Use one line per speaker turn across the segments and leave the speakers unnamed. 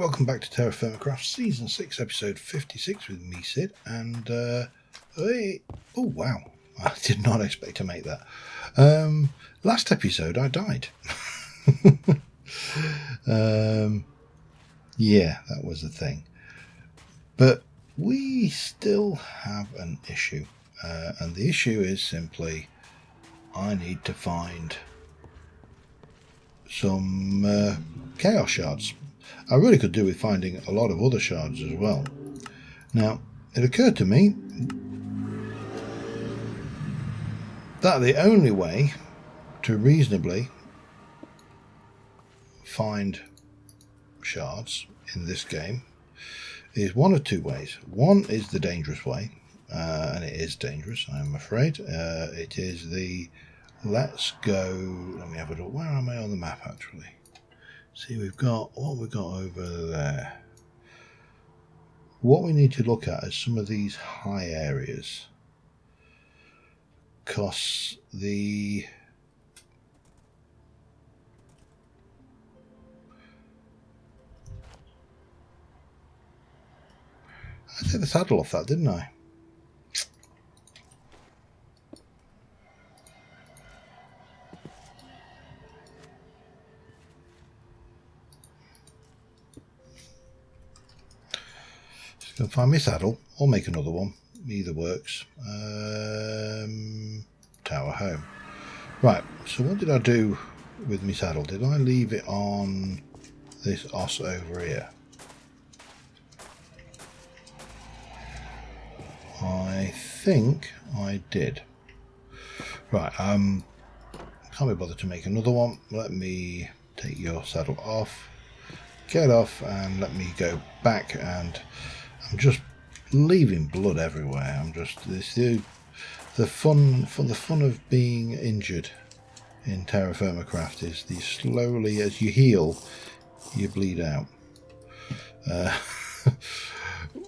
welcome back to TerraFirmaCraft Season 6, Episode 56 with me, Sid, and, oh wow, I did not expect to make that. Last episode I died. Yeah, that was the thing. But we still have an issue, and the issue is simply I need to find some chaos shards. I really could do with finding a lot of other shards as well. Now, it occurred to me that the only way to reasonably find shards in this game is one of two ways. One is the dangerous way, and it is dangerous, I'm afraid. It is the let's go. Let me have a look. Where am I on the map actually? See, we've got what we've got over there. What we need to look at is some of these high areas, because the I took the saddle off that, didn't I? Just go and find my saddle or make another one. Either works. Tower home. Right, so what did I do with my saddle? Did I leave it on this os over here? I think I did. Right, can't be bothered to make another one. Let me take your saddle off, get off, and let me go back. And I'm just leaving blood everywhere. I'm just the fun of being injured in TerraFirmaCraft is the slowly as you heal, you bleed out.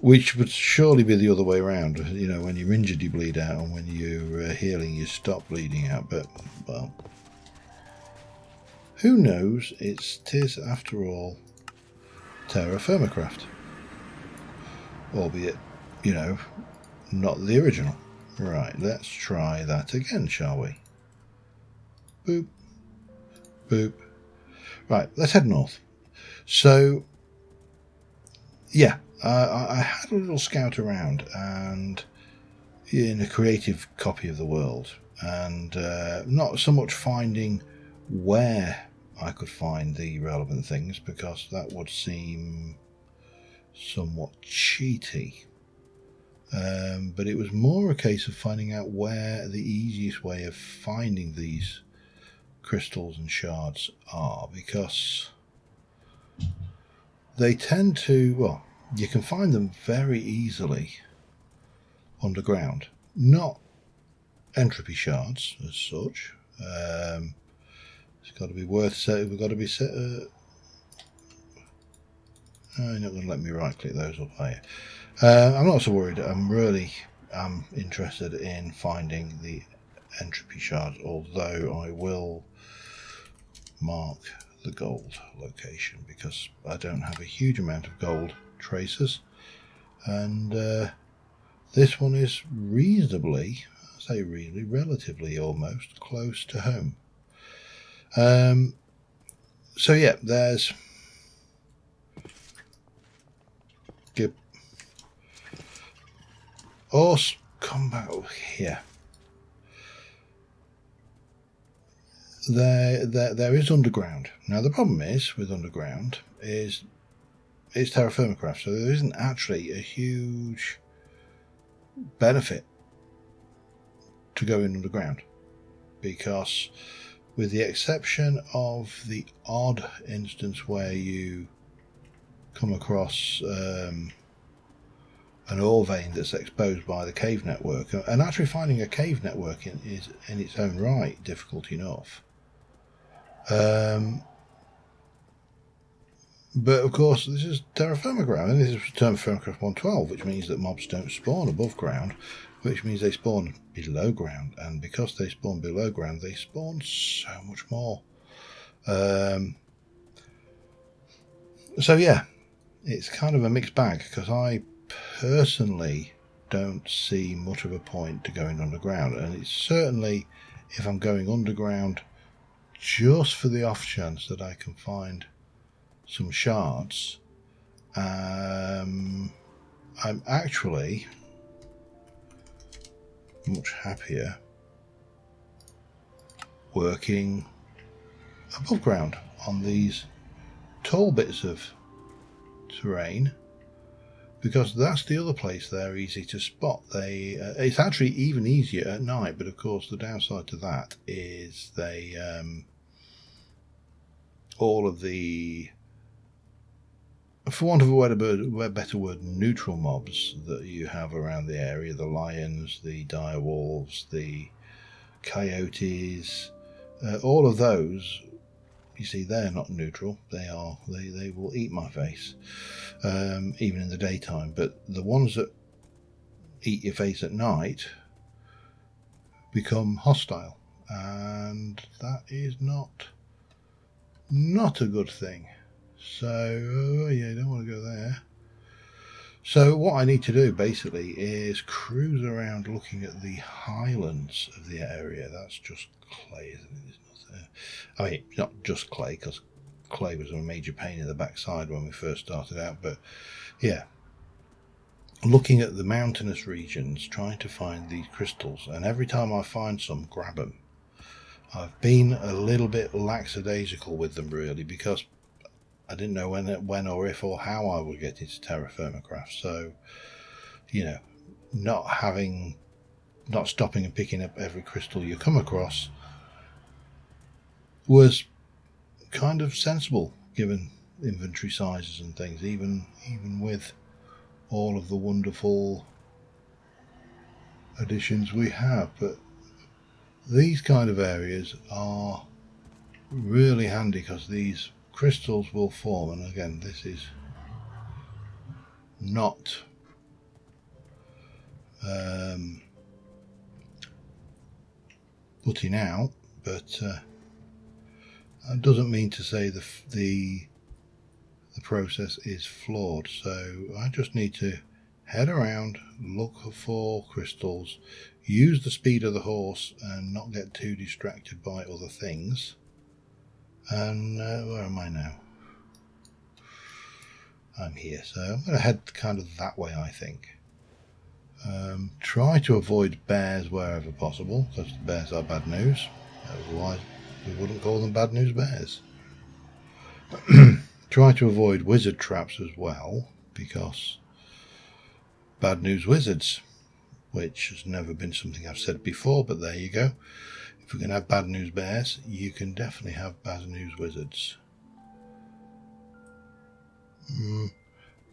Which would surely be the other way around. You know, when you're injured, you bleed out, and when you're healing, you stop bleeding out. But, well, who knows? Tis, after all, TerraFirmaCraft. Albeit, you know, not the original. Right, let's try that again, shall we? Boop. Boop. Right, let's head north. So, yeah. I had a little scout around and in a creative copy of the world, and not so much finding where I could find the relevant things, because that would seem somewhat cheaty, but it was more a case of finding out where the easiest way of finding these crystals and shards are, because they tend to, well, you can find them very easily underground. Not entropy shards as such. It's got to be worth set. We've got to be set. You're not going to let me right click those up, are you? I'm not so worried. I'm interested in finding the entropy shards, although I will mark the gold location because I don't have a huge amount of gold tracers, and this one is reasonably, relatively almost close to home. So yeah, there's horse, come back over here. There is underground. Now the problem is with underground is it's TerraFirmaCraft, so there isn't actually a huge benefit to going underground, because with the exception of the odd instance where you come across an ore vein that's exposed by the cave network, and actually finding a cave network is in its own right difficult enough. But of course, this is TerraFirmaCraft, and this is TerraFirmaCraft 1.12, which means that mobs don't spawn above ground, which means they spawn below ground, and because they spawn below ground, they spawn so much more. So yeah, it's kind of a mixed bag, because I personally don't see much of a point to going underground, and it's certainly, if I'm going underground just for the off chance that I can find some shards, I'm actually much happier working above ground on these tall bits of terrain, because that's the other place they're easy to spot. It's actually even easier at night, but of course the downside to that is they all of the, for want of a better word, neutral mobs that you have around the area, the lions, the direwolves, the coyotes, all of those, you see, they're not neutral. They will eat my face, even in the daytime. But the ones that eat your face at night become hostile, and that is not a good thing. So yeah, you don't want to go there. So what I need to do basically is cruise around looking at the highlands of the area. That's just clay, isn't it? I mean, not just clay, because clay was a major pain in the backside when we first started out. But yeah, looking at the mountainous regions, trying to find these crystals, and every time I find some, grab them. I've been a little bit lackadaisical with them, really, because I didn't know when or if or how I would get into TerraFirmaCraft. So, you know, not stopping and picking up every crystal you come across was kind of sensible, given inventory sizes and things, even with all of the wonderful additions we have. But these kind of areas are really handy, because these crystals will form, and again, this is not putting out, but that doesn't mean to say the process is flawed. So I just need to head around, look for crystals, use the speed of the horse and not get too distracted by other things. And where am I now? I'm here, so I'm going to head kind of that way, I think. Try to avoid bears wherever possible, because bears are bad news. Otherwise we wouldn't call them bad news bears. Try to avoid wizard traps as well, because bad news wizards, which has never been something I've said before, but there you go. If we can have bad news bears, you can definitely have bad news wizards.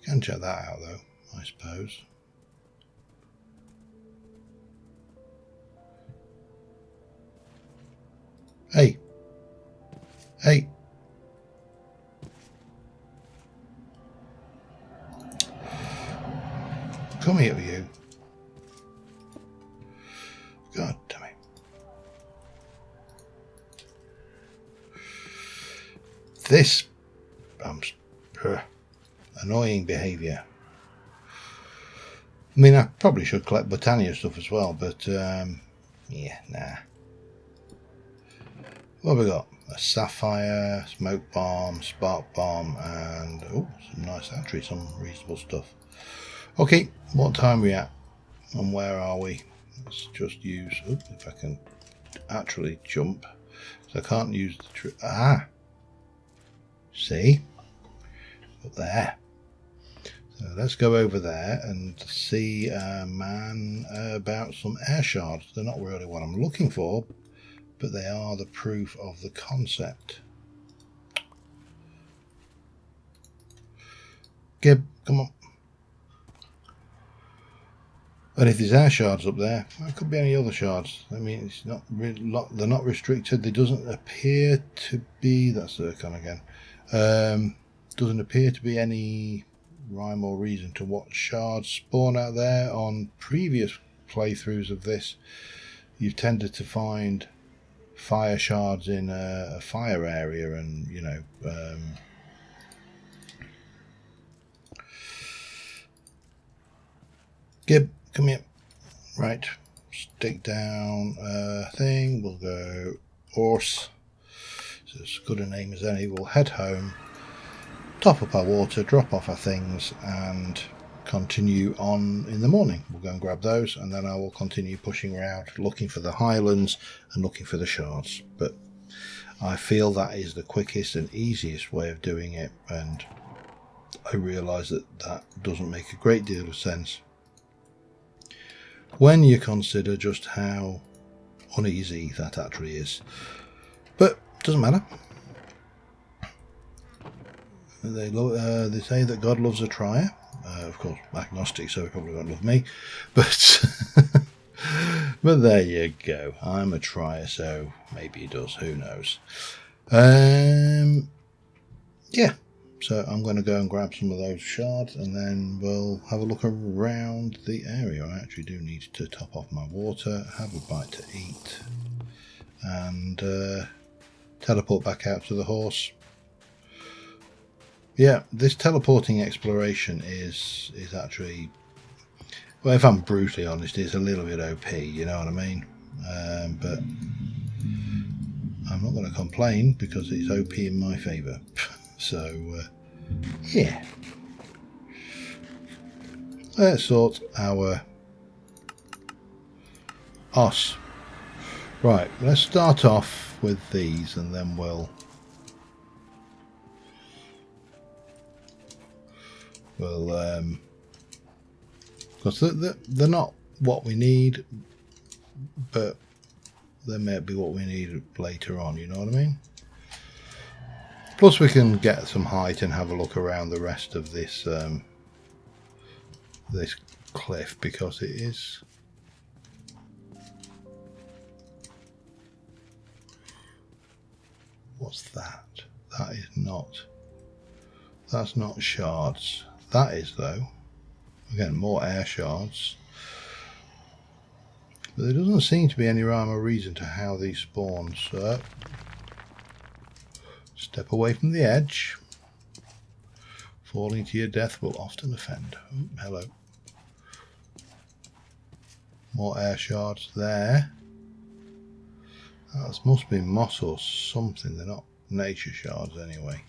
Can check that out though, I suppose. Hey! Come here, you. God damn it. This annoying behaviour. I mean, I probably should collect Botania stuff as well, but yeah, nah. What have we got? A sapphire, smoke bomb, spark bomb, and some nice, actually some reasonable stuff. Okay, what time are we at? And where are we? Let's just use, if I can actually jump. So I can't use the see? Up there. So let's go over there and see man about some air shards. They're not really what I'm looking for, but they are the proof of the concept. Gib, come on. And if there's air shards up there, it could be any other shards. I mean, it's not really, they're not restricted. There doesn't appear to be, that's Zircon again, doesn't appear to be any rhyme or reason to what shards spawn out there. On previous playthroughs of this, you've tended to find fire shards in a fire area, and you know, Gib, come here. Right, stick down thing. We'll go horse. So as good a name as any. We'll head home, top up our water, drop off our things, and continue on in the morning. We'll go and grab those, and then I will continue pushing around, looking for the highlands and looking for the shards. But I feel that is the quickest and easiest way of doing it, and I realise that that doesn't make a great deal of sense when you consider just how uneasy that actually is. But doesn't matter. They say that God loves a trier. Of course, agnostic, so he probably won't love me. But but there you go. I'm a trier, so maybe he does. Who knows? Yeah. So I'm going to go and grab some of those shards, and then we'll have a look around the area. I actually do need to top off my water, have a bite to eat, and teleport back out to the horse. Yeah, this teleporting exploration is actually, well, if I'm brutally honest, it's a little bit OP, you know what I mean? But I'm not going to complain because it's OP in my favour. So, yeah. Let's sort our os. Right, let's start off with these, and then we'll because they're not what we need, but they may be what we need later on, you know what I mean? Plus we can get some height and have a look around the rest of this this cliff, because it is what's that? That is not, that's not shards. That is, though. Again, more air shards. But there doesn't seem to be any rhyme or reason to how these spawn, so step away from the edge. Falling to your death will often offend. Oh, hello. More air shards there. That must be moss or something. They're not nature shards anyway.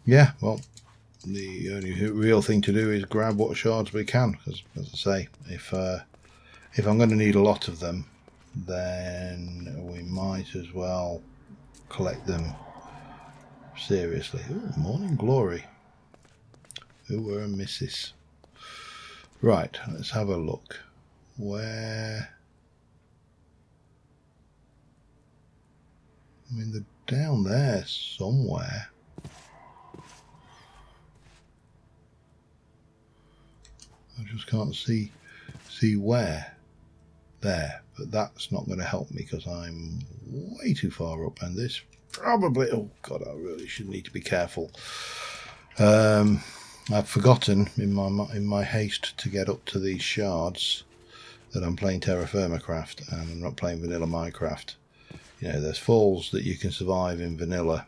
Yeah, well, the only real thing to do is grab what shards we can, because, as I say, if I'm going to need a lot of them, then we might as well collect them seriously. Ooh, morning glory. Who were a missus? Right, let's have a look. Where? I mean, they're down there somewhere. I just can't see where. There, but that's not going to help me because I'm way too far up, and this probably, oh god, I really should need to be careful. I've forgotten in my haste to get up to these shards that I'm playing TerraFirmaCraft and I'm not playing vanilla Minecraft. You know, there's falls that you can survive in vanilla,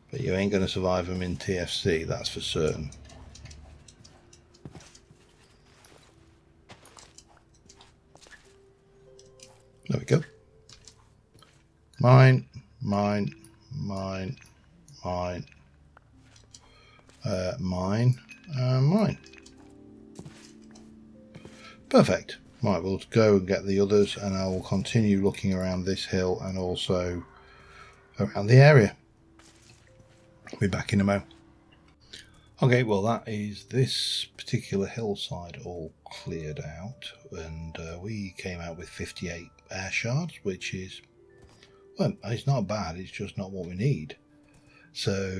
but you ain't going to survive them in TFC, that's for certain. There we go. Mine. Mine. Perfect. Right, we'll go and get the others, and I will continue looking around this hill and also around the area. I'll be back in a moment. Okay, well, that is this particular hillside all cleared out, and we came out with 58 air shards, which is, well, it's not bad, it's just not what we need. So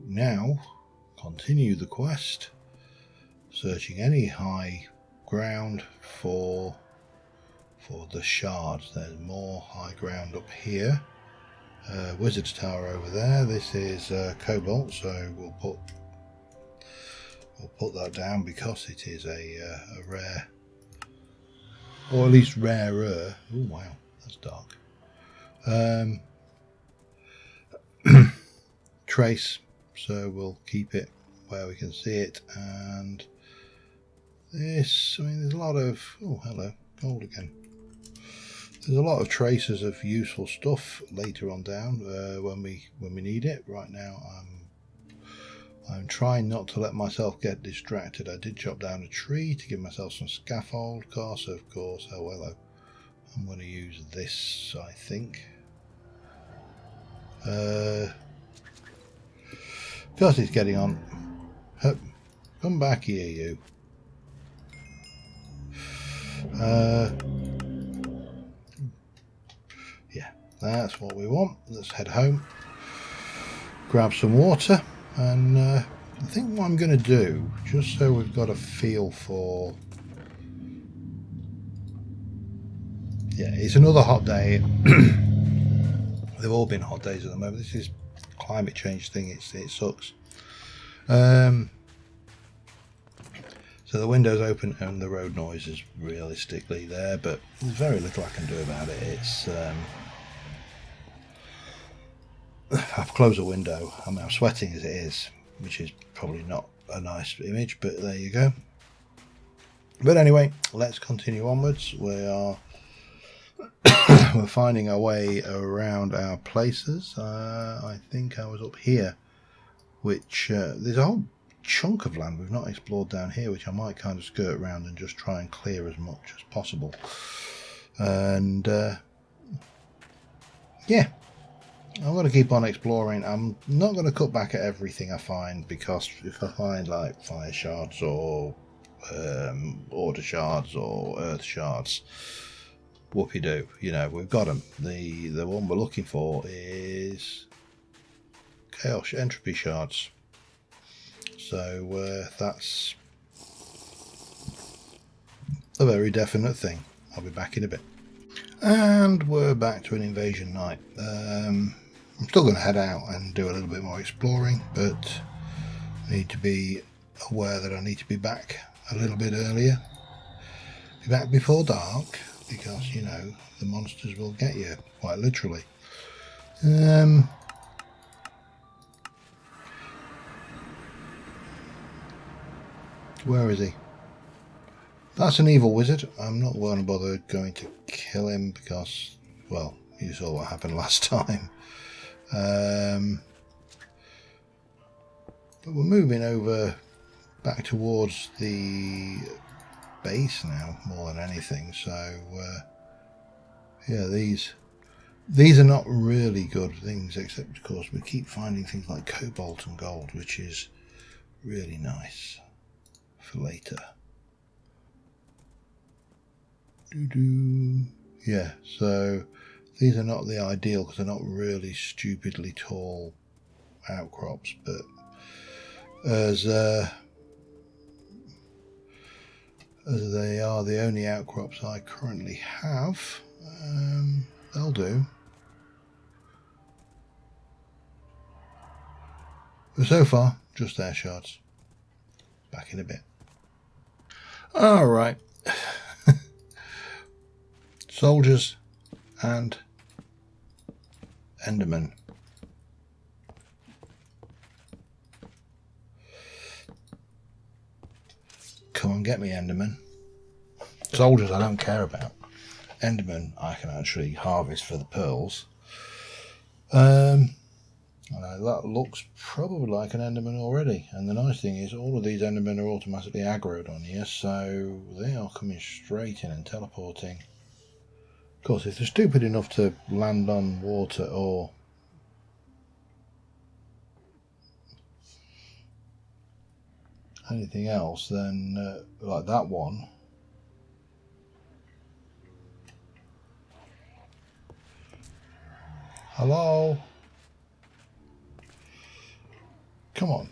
now, continue the quest, searching any high ground for the shards. There's more high ground up here. Wizard's Tower over there. This is cobalt, so we'll put that down because it is a rare, or at least rarer. Oh wow, that's dark. Trace so we'll keep it where we can see it. And this, I mean, there's a lot of, oh hello, gold again. There's a lot of traces of useful stuff later on down when we need it. Right now I'm trying not to let myself get distracted. I did chop down a tree to give myself some scaffold, of course, oh hello. I'm going to use this, I think. Because it's getting on. Hup, come back here, you. Yeah, that's what we want. Let's head home, grab some water, and I think what I'm going to do, just so we've got a feel for... Yeah, it's another hot day. They've all been hot days at the moment. This is climate change thing. It sucks. So the window's open and the road noise is realistically there, but there's very little I can do about it. It's I've closed the window. I mean, I'm sweating as it is, which is probably not a nice image, but there you go. But anyway, let's continue onwards. We're finding our way around our places. I think I was up here, which there's a whole chunk of land we've not explored down here, which I might kind of skirt around and just try and clear as much as possible. And yeah, I'm going to keep on exploring. I'm not going to cut back at everything I find, because if I find like fire shards or order shards or earth shards, whoopie-doo, you know, we've got them. The one we're looking for is chaos entropy shards. So that's a very definite thing. I'll be back in a bit. And we're back to an invasion night. I'm still going to head out and do a little bit more exploring, but I need to be aware that I need to be back a little bit earlier. Be back before dark, because, you know, the monsters will get you, quite literally. Where is he? That's an evil wizard. I'm not going to bother going to kill him because, well, you saw what happened last time. But we're moving over back towards the base now, more than anything. So, yeah, these are not really good things, except, of course, we keep finding things like cobalt and gold, which is really nice for later. Yeah, so these are not the ideal because they're not really stupidly tall outcrops, but as they are the only outcrops I currently have, they'll do. But so far, just air shards. Back in a bit. Alright. Soldiers and Endermen. Come and get me, Enderman. Soldiers I don't care about. Enderman I can actually harvest for the pearls. That looks probably like an Enderman already, and the nice thing is all of these Endermen are automatically aggroed on here, so they are coming straight in and teleporting. Of course, if they're stupid enough to land on water or anything else, then like that one, hello, come on.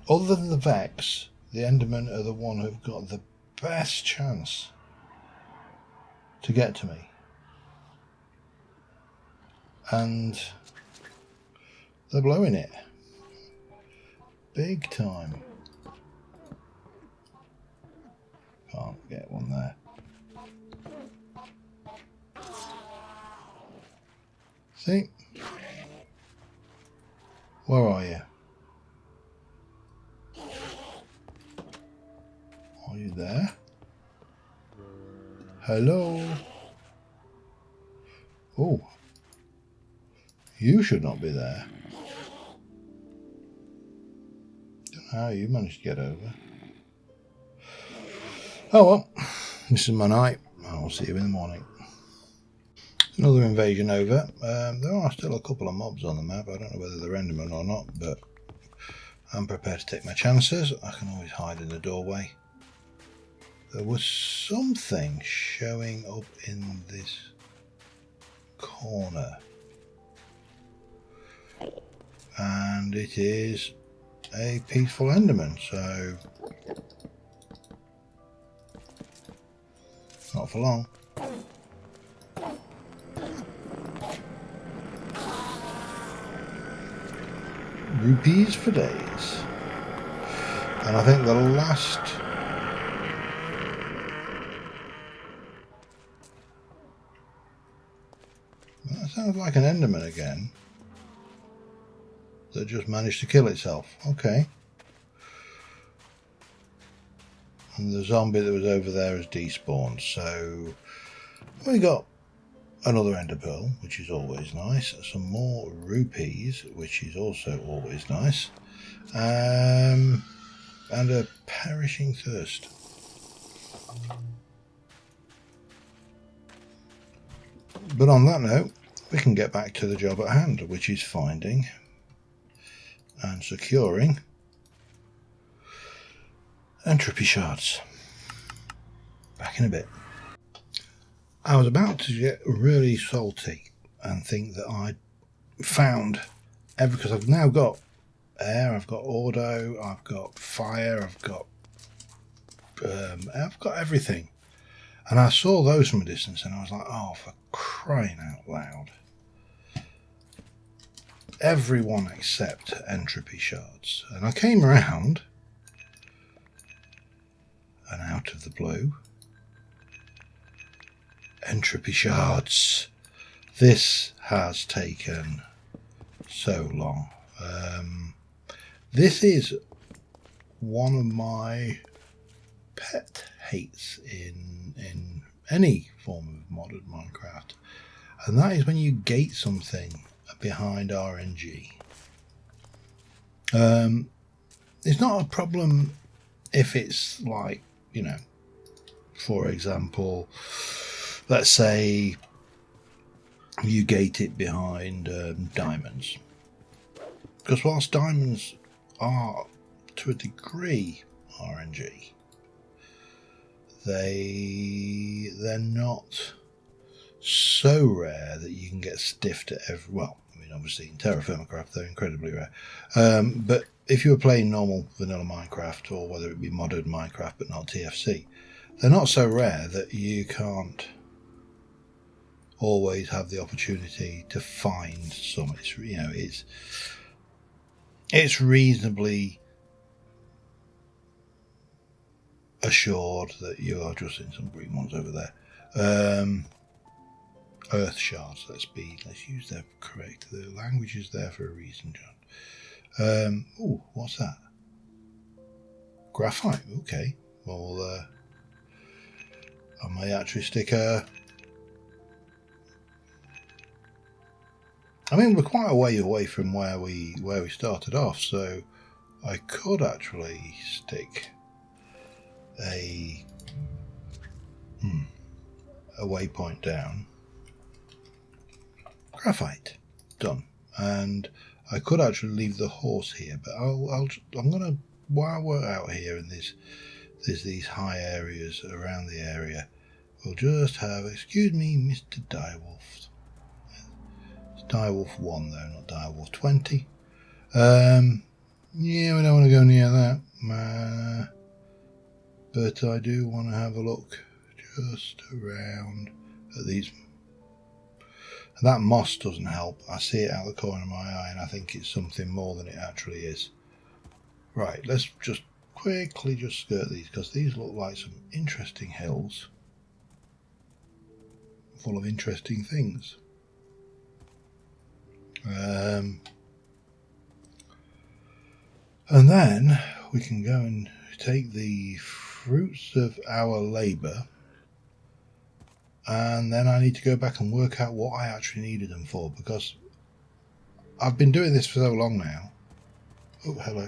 Other than the Vex, the Endermen are the one who've got the best chance to get to me, and they're blowing it big time. Can't get one there. See? Where are you? Are you there? Hello? Oh. You should not be there. Don't know how you managed to get over. Oh well. This is my night. I'll see you in the morning. Another invasion over. There are still a couple of mobs on the map. I don't know whether they're Endermen or not, but I'm prepared to take my chances. I can always hide in the doorway. There was something showing up in this corner. And it is a peaceful Enderman, so not for long. Rupees for days. And I think the last... That sounds like an Enderman again. That just managed to kill itself. Okay. And the zombie that was over there has despawned. So we got another ender pearl, which is always nice. Some more rupees, which is also always nice. And a perishing thirst. But on that note, we can get back to the job at hand, which is finding and securing entropy shards. Back in a bit. I was about to get really salty and think that I'd found because I've now got air, I've got auto, I've got fire, I've got everything. And I saw those from a distance and I was like, oh, for crying out loud. Everyone except entropy shards. And I came around and out of the blue, entropy shards. This has taken so long. This is one of my pet hates in any form of modern Minecraft, and that is when you gate something behind RNG. It's not a problem if it's like, you know, for example, let's say you gate it behind diamonds, because whilst diamonds are to a degree RNG, they're not so rare that you can get stiffed at every... Well, I mean, obviously in TerraFirmaCraft they're incredibly rare. But if you were playing normal vanilla Minecraft, or whether it be modern Minecraft but not TFC, they're not so rare that you can't always have the opportunity to find some. It's, you know, it's reasonably assured that you are just in some green ones over there. Earth shards, let's use their correct. The language is there for a reason, John. Oh, what's that? Graphite. Okay. Well, I may actually stick a... I mean, we're quite a way away from where we started off, so I could actually stick a waypoint down. Graphite, done. And I could actually leave the horse here, but I'm gonna, while we're out here and there's these high areas around the area, we'll just have, excuse me, Mr. Direwolf. It's Direwolf 1 though, not Direwolf 20. Yeah, we don't want to go near that. But I do want to have a look just around at these. That moss doesn't help. I see it out of the corner of my eye and I think it's something more than it actually is. Right, let's just quickly just skirt these, because these look like some interesting hills full of interesting things. And then we can go and take the fruits of our labour, and then I need to go back and work out what I actually needed them for, because I've been doing this for so long now. Oh, hello.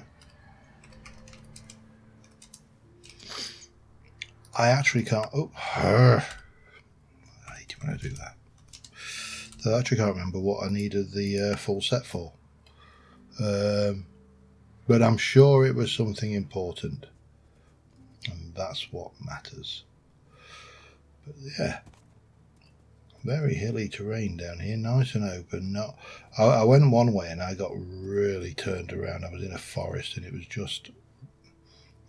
I actually can't. Oh, I hate it when I do that. So I actually can't remember what I needed the full set for. But I'm sure it was something important, and that's what matters. But yeah, very hilly terrain down here, nice and open. I went one way and I got really turned around. I was in a forest and it was just,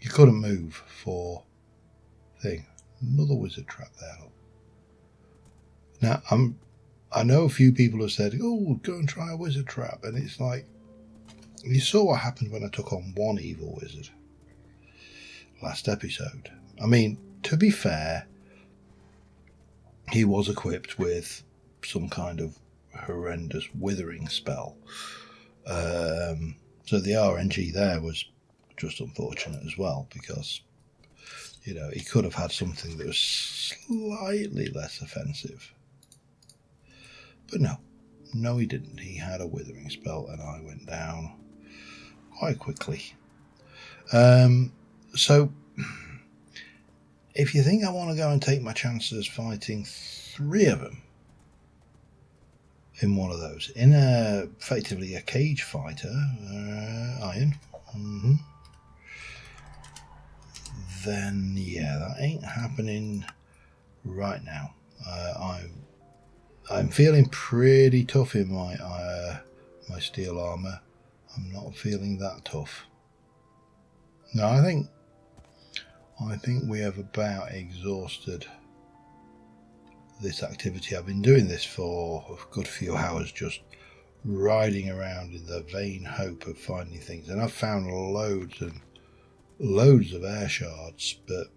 you couldn't move for thing. Another wizard trap there. Look. Now I know a few people have said, "Oh, go and try a wizard trap," and it's like, you saw what happened when I took on one evil wizard last episode. I mean, to be fair, he was equipped with some kind of horrendous withering spell. So the RNG there was just unfortunate as well, because, you know, he could have had something that was slightly less offensive. But no he didn't. He had a withering spell and I went down quite quickly. So if you think I want to go and take my chances fighting 3 of them in one of those, in effectively a cage fighter, iron, then yeah, that ain't happening right now. I'm feeling pretty tough in my steel armor. I'm not feeling that tough. No, I think we have about exhausted this activity. I've been doing this for a good few hours, just riding around in the vain hope of finding things, and I've found loads and loads of air shards, but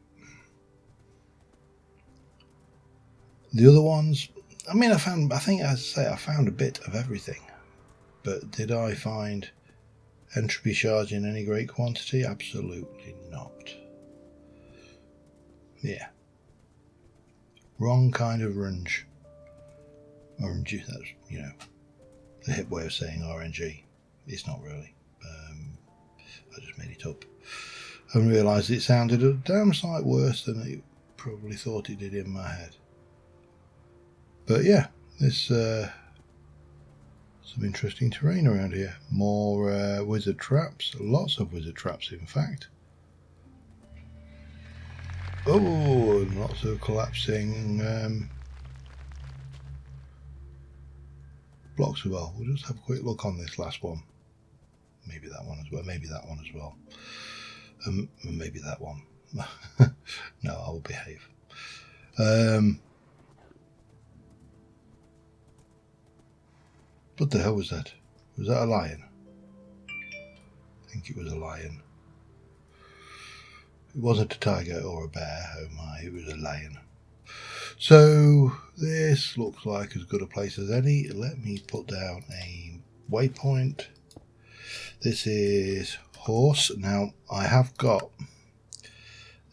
the other ones, I mean, I found a bit of everything, but did I find entropy shards in any great quantity? Absolutely not. Yeah. Wrong kind of orange. Orange, that's, you know, the hip way of saying RNG. It's not really. I just made it up. And realised it sounded a damn sight worse than it probably thought it did in my head. But yeah, there's some interesting terrain around here. More wizard traps. Lots of wizard traps, in fact. Oh, and lots of collapsing blocks as well. We'll just have a quick look on this last one. Maybe that one as well. Maybe that one as well. Maybe that one. No, I will behave. What the hell was that? Was that a lion? I think it was a lion. It wasn't a tiger or a bear, oh my, it was a lion. So this looks like as good a place as any. Let me put down a waypoint. This is horse. Now I have got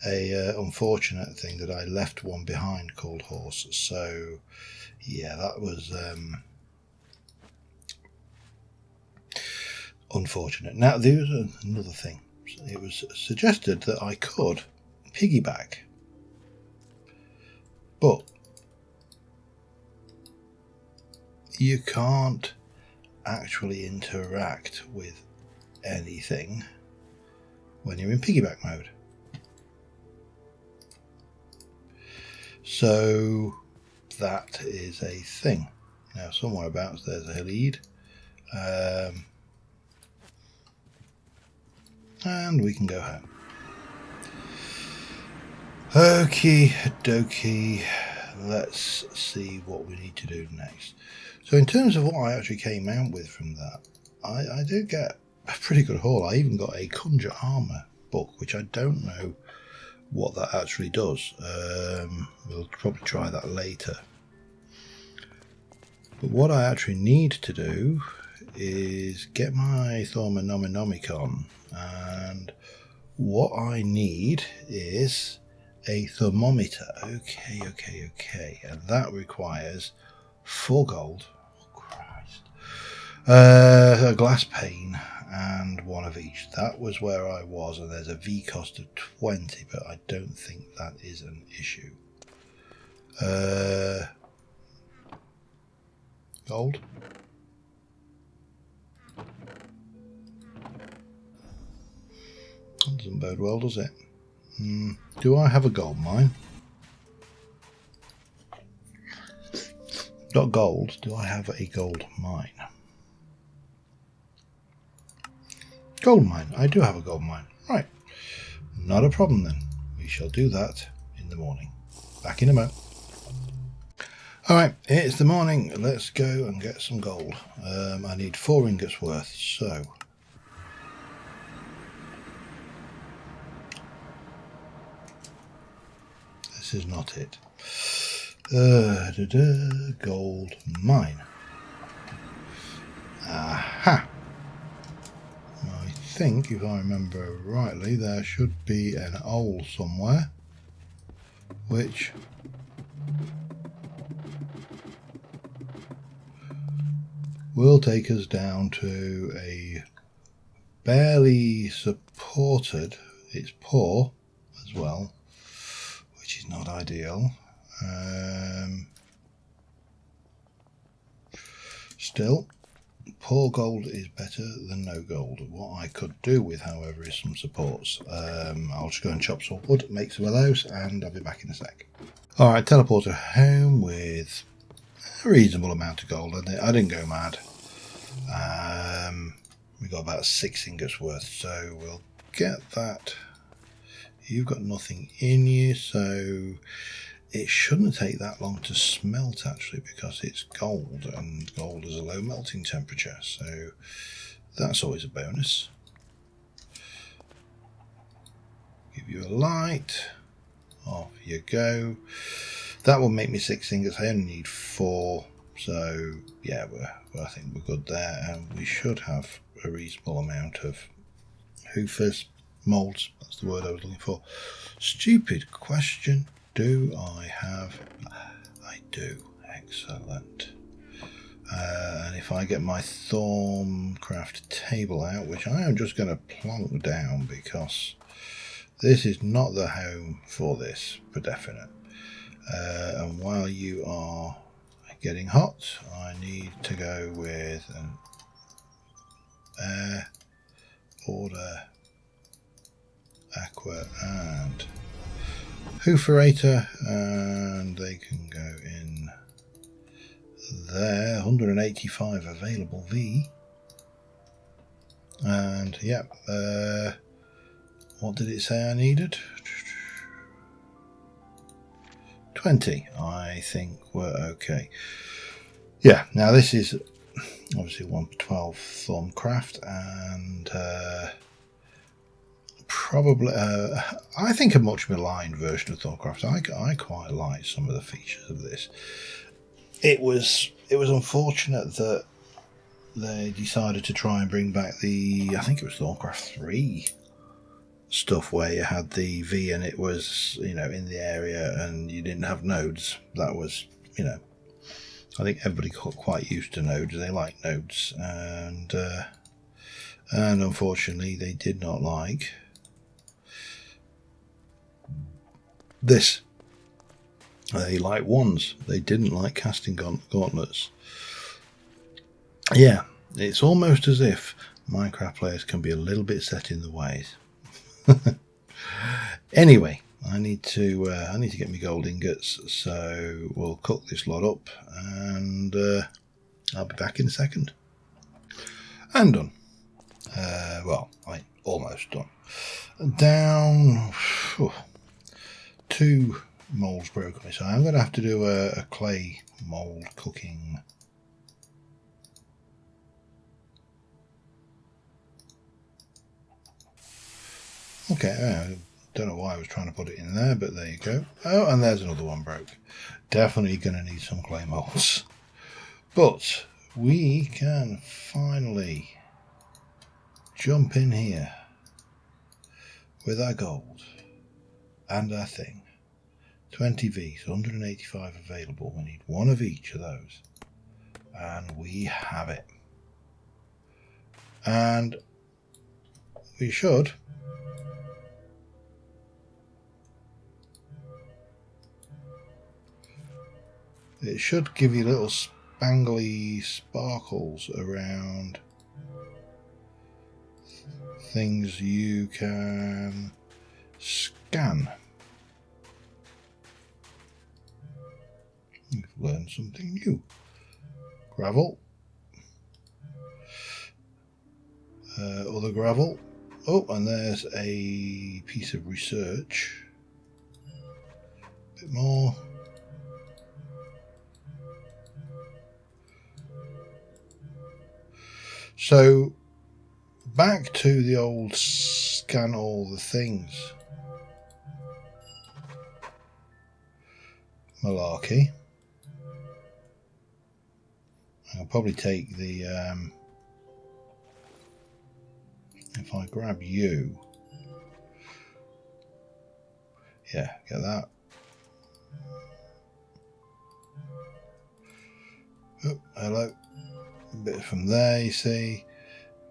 a unfortunate thing that I left one behind called horse. So yeah, that was unfortunate. Now there's another thing. It was suggested that I could piggyback, but you can't actually interact with anything when you're in piggyback mode. So that is a thing. Now somewhere about there's a lead. And we can go home. Okie dokie, let's see what we need to do next. So in terms of what I actually came out with from that, I did get a pretty good haul. I even got a Conjure Armor book, which I don't know what that actually does. We'll probably try that later. But what I actually need to do is get my ThermoNominomicon, and what I need is a thermometer. Okay, and that requires 4 gold. Oh, Christ. A glass pane and 1 of each. That was where I was, and there's a V cost of 20, but I don't think that is an issue. Gold. That doesn't bode well, does it? Do I have a gold mine? Not gold. Do I have a gold mine? Gold mine. I do have a gold mine. Right. Not a problem then. We shall do that in the morning. Back in a moment. Alright, it's the morning. Let's go and get some gold. I need 4 ingots worth, so... This is not it. Gold mine. Aha! I think, if I remember rightly, there should be an hole somewhere, which will take us down to a barely supported, it's poor as well, which is not ideal. Still, poor gold is better than no gold. What I could do with, however, is some supports. I'll just go and chop some wood, make some of those, and I'll be back in a sec. Alright, teleporter home with a reasonable amount of gold. I didn't go mad. We got about 6 ingots worth, so we'll get that. You've got nothing in you, so it shouldn't take that long to smelt actually, because it's gold, and gold is a low melting temperature, so that's always a bonus. Give you a light. Off you go. That will make me 6 ingots. I only need 4, so yeah, I think we're good there, and we should have a reasonable amount of hoofers, molds. That's the word I was looking for. Stupid question. Do I have? I do. Excellent. And if I get my TerraFirmaCraft table out, which I am just going to plonk down because this is not the home for this, for definite. And while you are getting hot, I need to go with an air, order, aqua, and hooferator, and they can go in there. 185 available V, and yep. What did it say I needed? 20. I think we're okay. Yeah, now this is obviously 112 ThermaCraft, and probably I think a much maligned version of ThermaCraft. I quite like some of the features of this. It was unfortunate that they decided to try and bring back the, I think it was ThermaCraft 3 stuff, where you had the V and it was, you know, in the area and you didn't have nodes. That was, you know, I think everybody got quite used to nodes. They like nodes, and unfortunately they did not like this. They like wands. They didn't like casting gauntlets. Yeah, it's almost as if Minecraft players can be a little bit set in the ways. Anyway, I need to get me gold ingots, so we'll cook this lot up, and I'll be back in a second. I'm done. Well, almost done. Down. 2 molds broken, so I'm going to have to do a clay mold cooking. Okay, I don't know why I was trying to put it in there, but there you go. Oh, and there's another one broke. Definitely going to need some clay molds. But we can finally jump in here with our gold and our thing. 20 Vs, 185 available. We need one of each of those. And we have it. And we should it should give you little spangly sparkles around things you can scan. You've learned something new. Gravel. Other gravel. Oh, and there's a piece of research. A bit more. So, back to the old scan all the things malarkey. I'll probably take the, if I grab you, yeah, get that. Oh, hello. A bit from there, you see.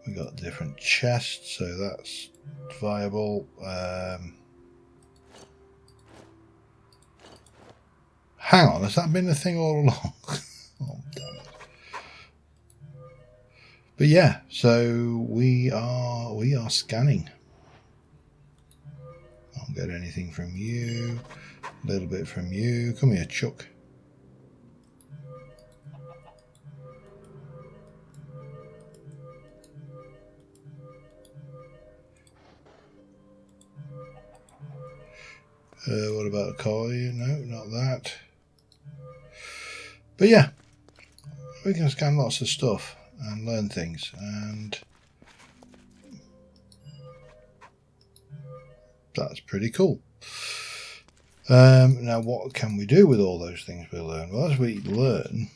We got different chests, so that's viable. Hang on, has that been the thing all along? Oh, damn it. But yeah, so we are scanning. I don't get anything from you. A little bit from you. Come here, Chuck. What about a coin? No, not that. But yeah, we can scan lots of stuff and learn things, and that's pretty cool. Now, what can we do with all those things we learn? Well, as we learn,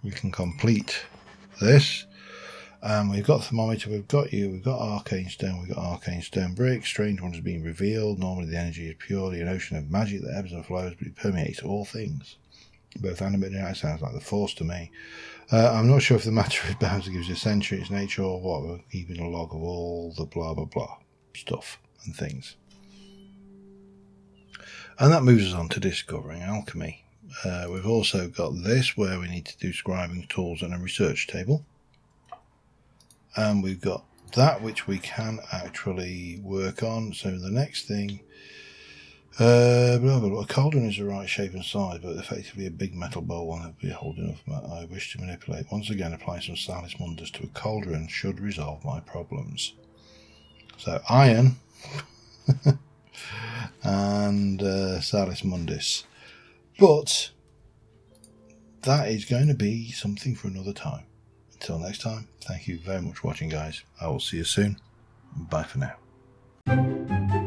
we can complete this. We've got thermometer, we've got you, we've got arcane stone, we've got arcane stone brick. Strange ones are being revealed. Normally the energy is purely an ocean of magic that ebbs and flows, but it permeates all things, both animate and inanimate. Sounds like the Force to me. I'm not sure if the matter is bound to give us a century, its nature, or what. We're keeping a log of all the blah blah blah stuff and things. And that moves us on to discovering alchemy. We've also got this, where we need to do scribing tools and a research table. And we've got that, which we can actually work on. So the next thing, a cauldron is the right shape and size, but effectively a big metal bowl and be holding enough I wish to manipulate. Once again, applying some Salis Mundus to a cauldron should resolve my problems. So iron and Salis Mundus. But that is going to be something for another time. Until next time, thank you very much for watching, guys. I will see you soon. Bye for now.